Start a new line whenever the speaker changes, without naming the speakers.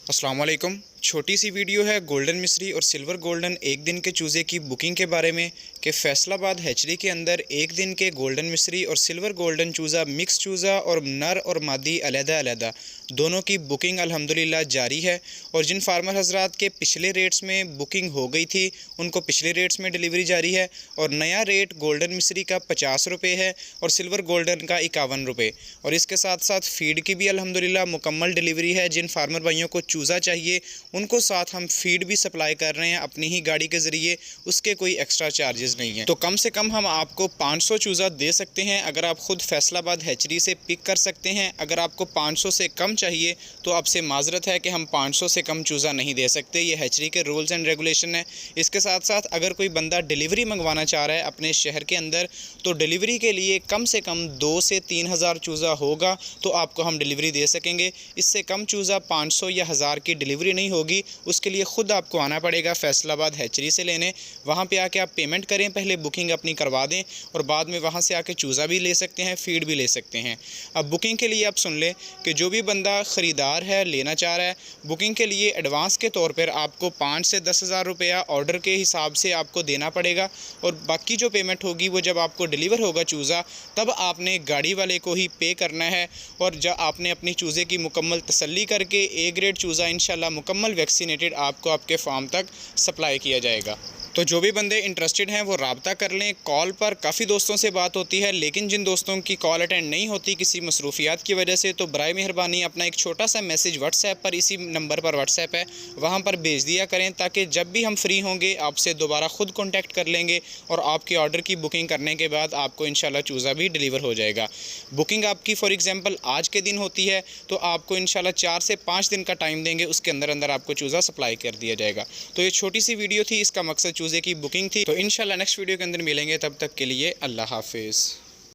अस्सलाम वालेकुम। छोटी सी वीडियो है गोल्डन मिस्री और सिल्वर गोल्डन एक दिन के चूज़े की बुकिंग के बारे में कि फैसलाबाद हैचरी के अंदर एक दिन के गोल्डन मिस्री और सिल्वर गोल्डन चूज़ा मिक्स चूज़ा और नर और मादी अलहदा दोनों की बुकिंग अल्हम्दुलिल्लाह जारी है। और जिन फार्मर हजरात के पिछले रेट्स में बुकिंग हो गई थी उनको पिछले रेट्स में डिलीवरी जारी है। और नया रेट गोल्डन मिस्री का 50 रुपये है और सिल्वर गोल्डन का 51 रुपये। और इसके साथ साथ फीड की भी अल्हम्दुलिल्लाह मुकम्मल डिलीवरी है। जिन फार्मर भाइयों को चूज़ा चाहिए उनको साथ हम फीड भी सप्लाई कर रहे हैं अपनी ही गाड़ी के ज़रिए, उसके कोई एक्स्ट्रा चार्जेस नहीं है। तो कम से कम हम आपको 500 चूज़ा दे सकते हैं अगर आप ख़ुद फैसलाबाद हैचरी से पिक कर सकते हैं। अगर आपको 500 से कम चाहिए तो आपसे माजरत है कि हम 500 से कम चूज़ा नहीं दे सकते। ये हैचरी के रूल्स एंड रेगुलेशन है। इसके साथ साथ अगर कोई बंदा डिलीवरी मंगवाना चाह रहा है अपने शहर के अंदर तो डिलीवरी के लिए कम से कम 2 से 3 हज़ार चूज़ा होगा तो आपको हम डिलीवरी दे सकेंगे। इससे कम चूज़ा 500 या 1000 की डिलीवरी नहीं होगी। उसके लिए ख़ुद आपको आना पड़ेगा फैसलाबाद हैचरी से लेने। वहाँ पे आके आप पेमेंट करें, पहले बुकिंग अपनी करवा दें और बाद में वहाँ से आके चूज़ा भी ले सकते हैं, फ़ीड भी ले सकते हैं। अब बुकिंग के लिए आप सुन लें कि जो भी बंदा ख़रीदार है, लेना चाह रहा है, बुकिंग के लिए एडवांस के तौर पर आपको 5 से 10 हज़ार रुपया ऑर्डर के हिसाब से आपको देना पड़ेगा। और बाकी जो पेमेंट होगी वो जब आपको डिलीवर होगा चूज़ा तब आपने गाड़ी वाले को ही पे करना है। और जब आपने अपनी चूज़े की मुकम्मल तसल्ली करके ए ग्रेड चूज़ा इंशाल्लाह मुकम्मल वैक्सीनेटेड आपको आपके फार्म तक सप्लाई किया जाएगा। तो जो भी बंदे इंटरेस्टेड हैं वो रब्ता कर लें। कॉल पर काफ़ी दोस्तों से बात होती है, लेकिन जिन दोस्तों की कॉल अटेंड नहीं होती किसी मसरूफियात की वजह से, तो बराए मेहरबानी अपना एक छोटा सा मैसेज व्हाट्सएप पर, इसी नंबर पर व्हाट्सएप है, वहाँ पर भेज दिया करें ताकि जब भी हम फ्री होंगे आपसे दोबारा ख़ुद कॉन्टैक्ट कर लेंगे और आपके ऑर्डर की बुकिंग करने के बाद आपको इंशाल्लाह चूज़ा भी डिलीवर हो जाएगा। बुकिंग आपकी फॉर एग्ज़ाम्पल आज के दिन होती है तो आपको इंशाल्लाह 4 से 5 दिन का टाइम देंगे, उसके अंदर अंदर आपको चूज़ा सप्लाई कर दिया जाएगा। तो ये छोटी सी वीडियो थी, इसका मकसद चूज़े की बुकिंग थी। तो इंशाल्लाह नेक्स्ट वीडियो के अंदर मिलेंगे, तब तक के लिए अल्लाह हाफिज़।